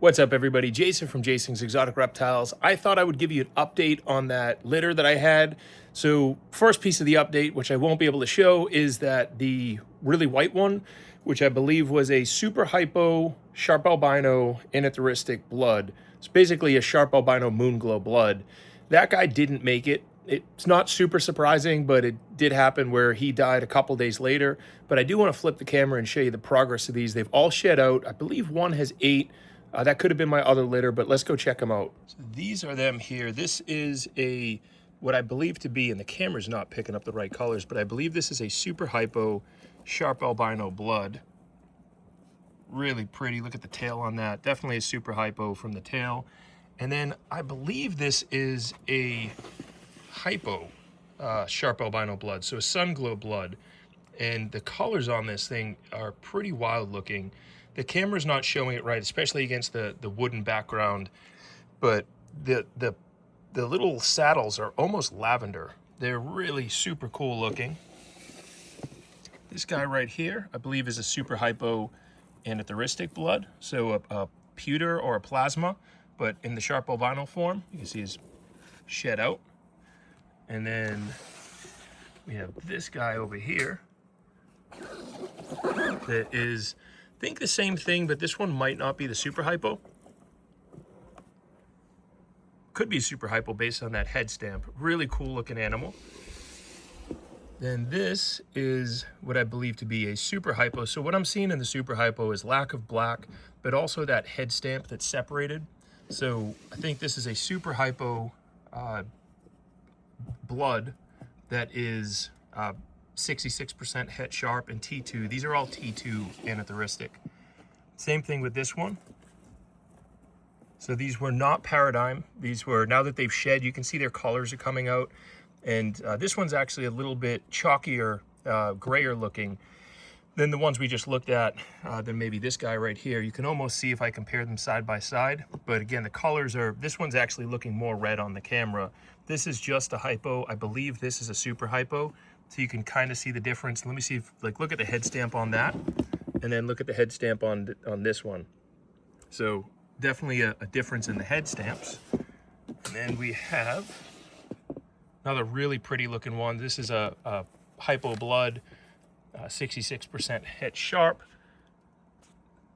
What's up, everybody? Jason from Jason's Exotic Reptiles. I thought I would give you an update on that litter that I had. So first piece of the update, which I won't be able to show, is that the really white one, which I believe was a super hypo sharp albino anetheristic blood. It's basically a sharp albino moon glow blood. That guy didn't make it. It's not super surprising, but it did happen where he died a couple days later. But I do want to flip the camera and show you the progress of these. They've all shed out. I believe one has 8. That could have been my other litter, but let's go check them out. So these are them here. This is what I believe to be, and the camera's not picking up the right colors, but I believe this is a super hypo sharp albino blood. Really pretty. Look at the tail on that. Definitely a super hypo from the tail. And then I believe this is a hypo sharp albino blood, so a sun glow blood. And the colors on this thing are pretty wild looking. The camera's not showing it right, especially against the wooden background, but the little saddles are almost lavender. They're really super cool looking. This guy right here, I believe, is a super hypo anetheristic blood, so a pewter or a plasma, but in the sharp albino form. You can see his shed out. And then we have this guy over here that is, I think, the same thing, but this one might not be the super hypo. Could be super hypo based on that head stamp. Really cool looking animal. Then this is what I believe to be a super hypo. So what I'm seeing in the super hypo is lack of black, but also that head stamp that's separated. So I think this is a super hypo blood that is 66% het sharp and T2. These are all T2 anetheristic. Same thing with this one. So these were not paradigm. These were, now that they've shed, you can see their colors are coming out. And this one's actually a little bit chalkier, grayer looking than the ones we just looked at, than maybe this guy right here. You can almost see if I compare them side by side. But again, the colors are, this one's actually looking more red on the camera. This is just a hypo. I believe this is a super hypo. So you can kind of see the difference. Let me see if, like, look at the head stamp on that, and then look at the head stamp on this one. So definitely a difference in the head stamps. And then we have another really pretty looking one. This is a hypo blood, 66% het sharp,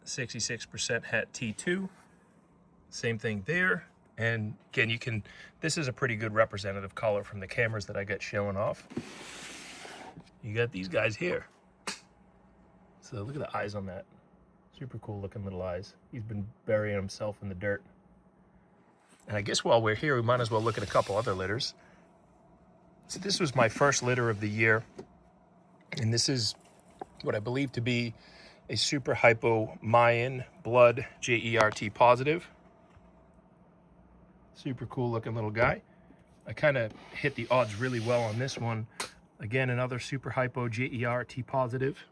66% het T2. Same thing there. And again, this is a pretty good representative color from the cameras that I got showing off. You got these guys here. So look at the eyes on that. Super cool looking little eyes. He's been burying himself in the dirt. And I guess while we're here, we might as well look at a couple other litters. So this was my first litter of the year. And this is what I believe to be a super hypo Mayan blood JERT positive. Super cool looking little guy. I kind of hit the odds really well on this one. Again, another super hypo JERT positive.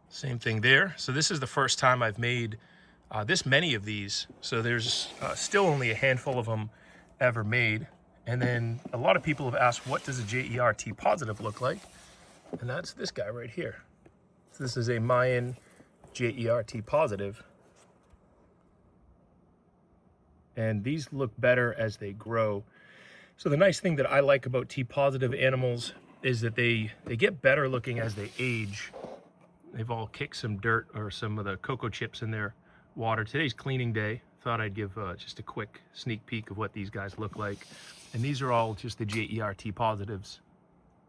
Same thing there. So this is the first time I've made this many of these. So there's still only a handful of them ever made. And then a lot of people have asked, what does a JERT positive look like? And that's this guy right here. So this is a Mayan JERT positive. And these look better as they grow. So the nice thing that I like about T-positive animals is that they get better looking as they age. They've all kicked some dirt or some of the cocoa chips in their water. Today's cleaning day. Thought I'd give just a quick sneak peek of what these guys look like. And these are all just the JERT positives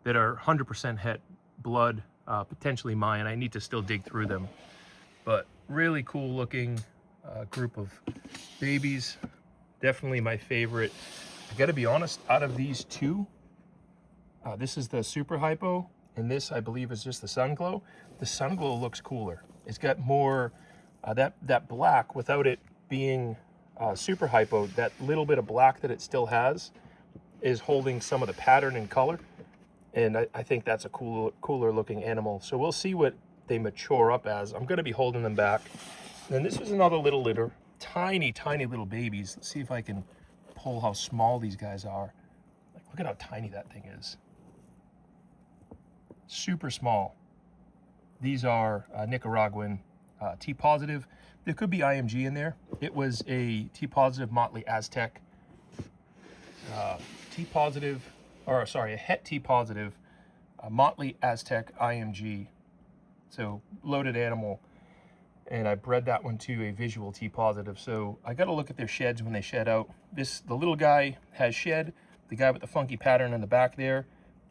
that are 100% het blood, potentially Mayan. I need to still dig through them. But really cool looking group of babies. Definitely my favorite. I gotta be honest, out of these two, this is the super hypo, and this I believe is just the sun glow. The sun glow looks cooler. It's got more that black without it being super hypo. That little bit of black that it still has is holding some of the pattern and color, and I think that's a cooler looking animal. So we'll see what they mature up as. I'm gonna be holding them back. And then this is another little litter, tiny little babies. Let's see if I can pull how small these guys are. Like, look at how tiny that thing is. Super small. These are Nicaraguan T positive. There could be IMG in there. It was a T positive Motley Aztec, T positive, or sorry, a Het T positive Motley Aztec IMG. So loaded animal. And I bred that one to a visual T positive. So I got to look at their sheds when they shed out. The little guy has shed. The guy with the funky pattern in the back there,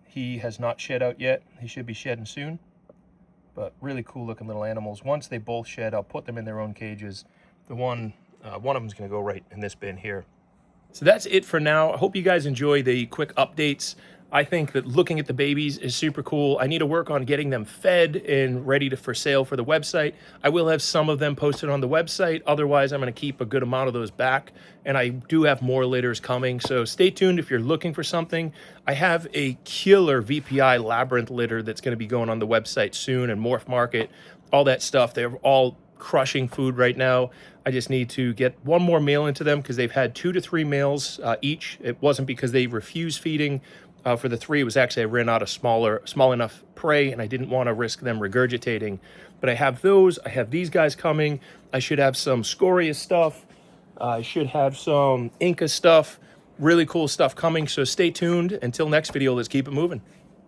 he has not shed out yet. He should be shedding soon. But really cool looking little animals. Once they both shed, I'll put them in their own cages. One of them is going to go right in this bin here. So that's it for now. I hope you guys enjoy the quick updates. I think that looking at the babies is super cool. I need to work on getting them fed and ready for sale for the website. I will have some of them posted on the website. Otherwise, I'm going to keep a good amount of those back. And I do have more litters coming. So stay tuned if you're looking for something. I have a killer VPI labyrinth litter that's going to be going on the website soon, and Morph Market, all that stuff. They're all crushing food right now. I just need to get one more male into them because they've had 2 to 3 males each. It wasn't because they refused feeding. For the 3, it was actually I ran out of small enough prey, and I didn't want to risk them regurgitating. But I have those. I have these guys coming. I should have some Scoria stuff. I should have some Inca stuff. Really cool stuff coming. So stay tuned. Until next video, let's keep it moving.